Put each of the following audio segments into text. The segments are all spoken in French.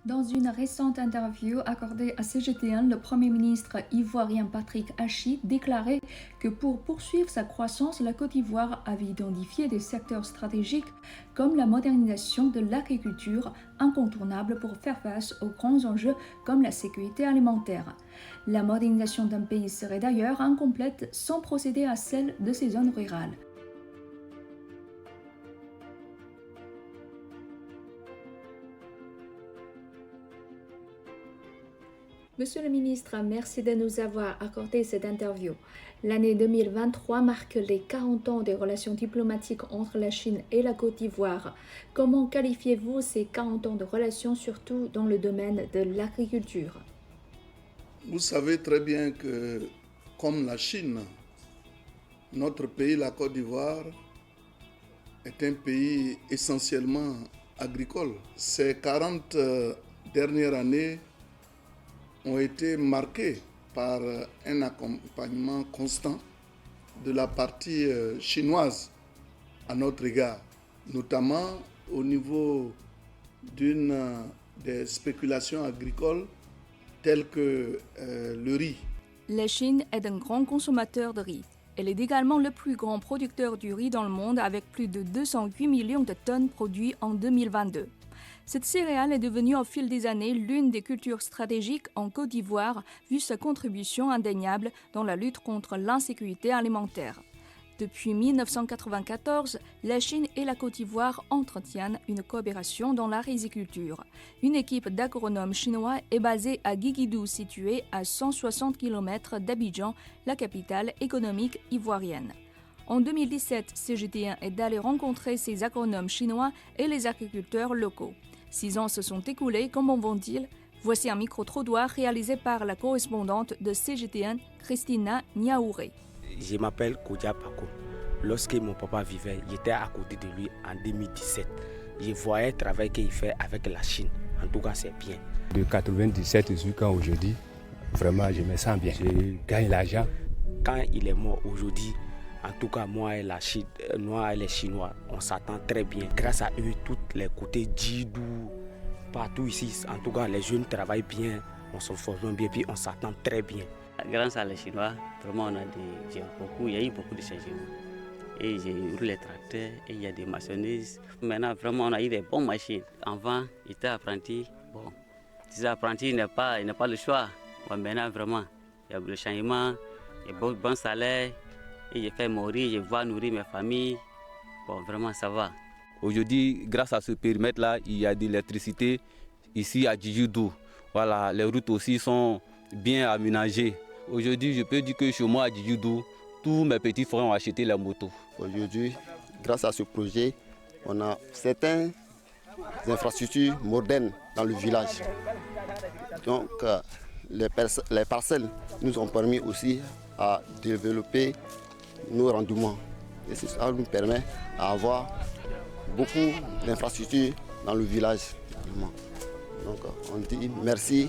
Dans une récente interview accordée à CGTN, le Premier ministre ivoirien Patrick Achi déclarait que pour poursuivre sa croissance, la Côte d'Ivoire avait identifié des secteurs stratégiques comme la modernisation de l'agriculture, incontournable pour faire face aux grands enjeux comme la sécurité alimentaire. La modernisation d'un pays serait d'ailleurs incomplète sans procéder à celle de ses zones rurales. Monsieur le ministre, merci de nous avoir accordé cette interview. L'année 2023 marque les 40 ans des relations diplomatiques entre la Chine et la Côte d'Ivoire. Comment qualifiez-vous ces 40 ans de relations, surtout dans le domaine de l'agriculture? Vous savez très bien que, comme la Chine, notre pays, la Côte d'Ivoire, est un pays essentiellement agricole. Ces 40 dernières années ont été marqués par un accompagnement constant de la partie chinoise à notre égard, notamment au niveau d'une des spéculations agricoles telles que le riz. La Chine est un grand consommateur de riz. Elle est également le plus grand producteur du riz dans le monde avec plus de 208 millions de tonnes produites en 2022. Cette céréale est devenue au fil des années l'une des cultures stratégiques en Côte d'Ivoire, vu sa contribution indéniable dans la lutte contre l'insécurité alimentaire. Depuis 1994, la Chine et la Côte d'Ivoire entretiennent une coopération dans la riziculture. Une équipe d'agronomes chinois est basée à Guigidou, située à 160 km d'Abidjan, la capitale économique ivoirienne. En 2017, CGT1 est allé rencontrer ces agronomes chinois et les agriculteurs locaux. 6 ans se sont écoulés, comment vont-ils? Voici un micro-trottoir réalisé par la correspondante de CGT1, Christina Niaouré. Je m'appelle Kodja Pako. Lorsque mon papa vivait, j'étais à côté de lui en 2017. Je voyais le travail qu'il fait avec la Chine. En tout cas, c'est bien. De 97 jusqu'à aujourd'hui, vraiment, je me sens bien. Je gagne l'argent. Quand il est mort aujourd'hui, en tout cas, moi et les Chinois, on s'attend très bien. Grâce à eux, tous les côtés Djidou, partout ici, en tout cas, les jeunes travaillent bien, on se forme bien, puis on s'attend très bien. Grâce à les Chinois, vraiment, il y a eu beaucoup de changements. Et j'ai eu les tracteurs, et il y a des maçonnistes. Maintenant, vraiment, on a eu des bonnes machines. Avant, j'étais apprenti. Bon, ces apprentis n'ont pas le choix. Bon, maintenant, vraiment, il y a le changement, il y a bon salaire. Et je fais mourir, je vois nourrir mes familles. Bon, vraiment, ça va. Aujourd'hui, grâce à ce périmètre-là, il y a de l'électricité ici à Djidou. Voilà, les routes aussi sont bien aménagées. Aujourd'hui, je peux dire que chez moi à Djidou, tous mes petits frères ont acheté la moto. Aujourd'hui, grâce à ce projet, on a certaines infrastructures modernes dans le village. Donc, les parcelles nous ont permis aussi à développer nos rendements. Et ça nous permet d'avoir beaucoup d'infrastructures dans le village. Donc on dit merci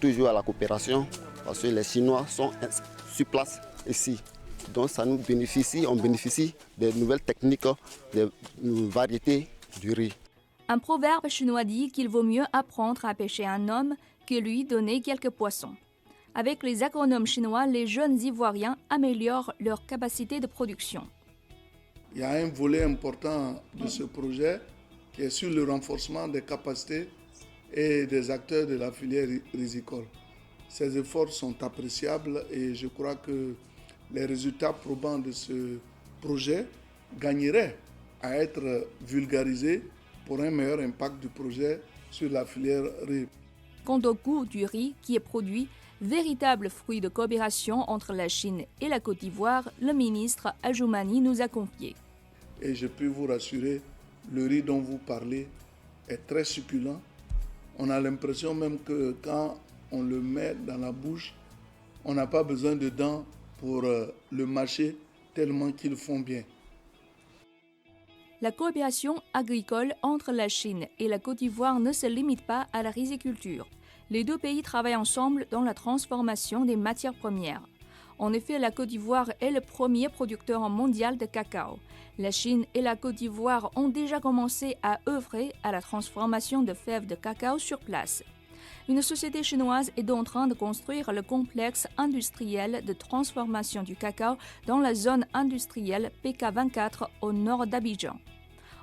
toujours à la coopération parce que les Chinois sont sur place ici. Donc ça nous bénéficie, on bénéficie des nouvelles techniques, des variétés du riz. Un proverbe chinois dit qu'il vaut mieux apprendre à pêcher un homme que lui donner quelques poissons. Avec les agronomes chinois, les jeunes Ivoiriens améliorent leur capacité de production. Il y a un volet important de ce projet qui est sur le renforcement des capacités et des acteurs de la filière rizicole. Ces efforts sont appréciables et je crois que les résultats probants de ce projet gagneraient à être vulgarisés pour un meilleur impact du projet sur la filière riz. Quant au goût du riz qui est produit, véritable fruit de coopération entre la Chine et la Côte d'Ivoire, le ministre Ajoumani nous a confié. Et je peux vous rassurer, le riz dont vous parlez est très succulent. On a l'impression même que quand on le met dans la bouche, on n'a pas besoin de dents pour le mâcher tellement qu'ils font bien. La coopération agricole entre la Chine et la Côte d'Ivoire ne se limite pas à la riziculture. Les deux pays travaillent ensemble dans la transformation des matières premières. En effet, la Côte d'Ivoire est le premier producteur mondial de cacao. La Chine et la Côte d'Ivoire ont déjà commencé à œuvrer à la transformation de fèves de cacao sur place. Une société chinoise est en train de construire le complexe industriel de transformation du cacao dans la zone industrielle PK24 au nord d'Abidjan.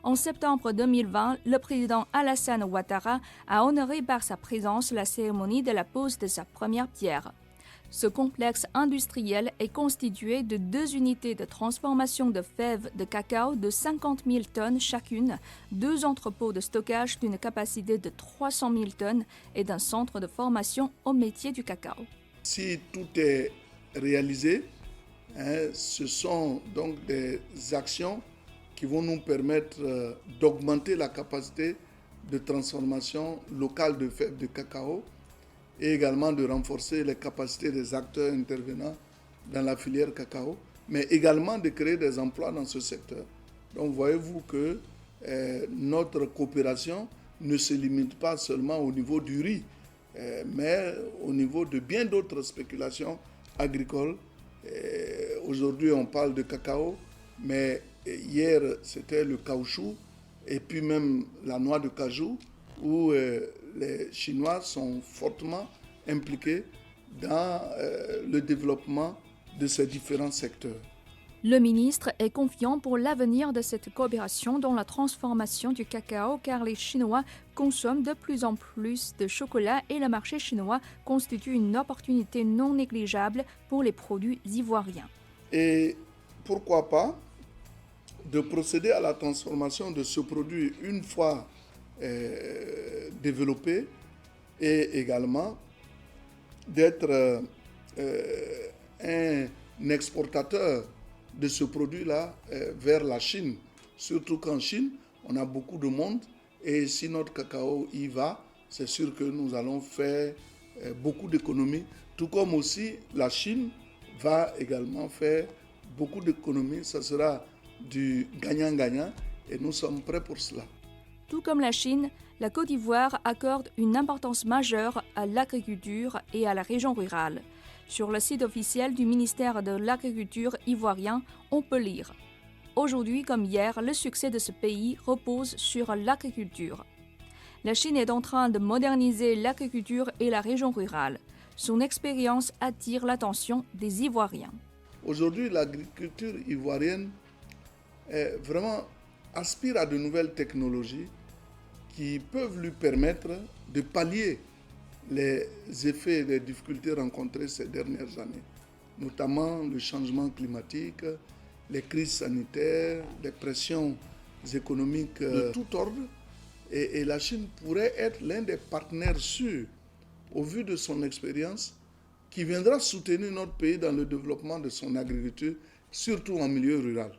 En septembre 2020, le président Alassane Ouattara a honoré par sa présence la cérémonie de la pose de sa première pierre. Ce complexe industriel est constitué de 2 unités de transformation de fèves de cacao de 50 000 tonnes chacune, 2 entrepôts de stockage d'une capacité de 300 000 tonnes et d'un centre de formation au métier du cacao. Si tout est réalisé, ce sont donc des actions qui vont nous permettre d'augmenter la capacité de transformation locale de fèves de cacao et également de renforcer les capacités des acteurs intervenants dans la filière cacao, mais également de créer des emplois dans ce secteur. Donc voyez-vous que notre coopération ne se limite pas seulement au niveau du riz, mais au niveau de bien d'autres spéculations agricoles. Aujourd'hui on parle de cacao, mais hier c'était le caoutchouc et puis même la noix de cajou, où les Chinois sont fortement impliqués dans le développement de ces différents secteurs. Le ministre est confiant pour l'avenir de cette coopération dans la transformation du cacao car les Chinois consomment de plus en plus de chocolat et le marché chinois constitue une opportunité non négligeable pour les produits ivoiriens. Et pourquoi pas de procéder à la transformation de ce produit une fois développé et également d'être un exportateur de ce produit-là vers la Chine. Surtout qu'en Chine, on a beaucoup de monde et si notre cacao y va, c'est sûr que nous allons faire beaucoup d'économies. Tout comme aussi la Chine va également faire beaucoup d'économies. Ça sera du gagnant-gagnant et nous sommes prêts pour cela. Tout comme la Chine, la Côte d'Ivoire accorde une importance majeure à l'agriculture et à la région rurale. Sur le site officiel du ministère de l'Agriculture ivoirien, on peut lire « Aujourd'hui comme hier, le succès de ce pays repose sur l'agriculture. La Chine est en train de moderniser l'agriculture et la région rurale. Son expérience attire l'attention des Ivoiriens. » Aujourd'hui, l'agriculture ivoirienne vraiment aspire à de nouvelles technologies qui peuvent lui permettre de pallier les effets des difficultés rencontrées ces dernières années, notamment le changement climatique, les crises sanitaires, les pressions économiques de tout ordre. Et la Chine pourrait être l'un des partenaires sûrs, au vu de son expérience, qui viendra soutenir notre pays dans le développement de son agriculture, surtout en milieu rural.